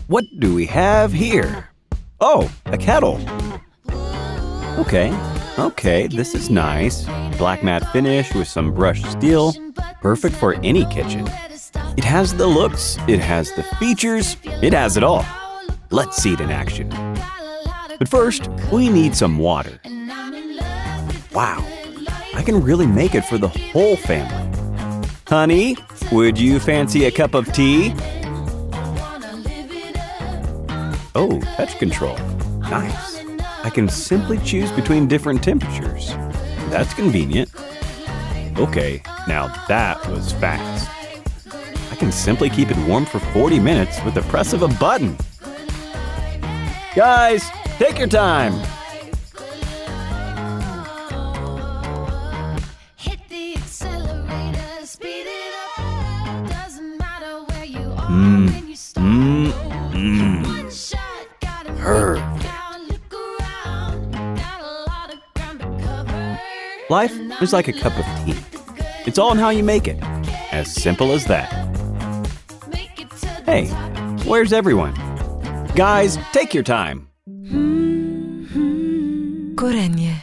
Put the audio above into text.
What do we have here? Oh, a kettle. Okay, this is nice. Black matte finish with some brushed steel. Perfect for any kitchen. It has the looks, it has the features, it has it all. Let's see it in action. But first, we need some water. Wow, I can really make it for the whole family. Honey, would you fancy a cup of tea? Oh, touch control. Nice. I can simply choose between different temperatures. That's convenient. Okay, now that was fast. I can simply keep it warm for 40 minutes with the press of a button. Guys, take your time. Perfect. Life is like a cup of tea. It's all in how you make it. As simple as that. Hey, where's everyone? Guys, take your time. Gorenje.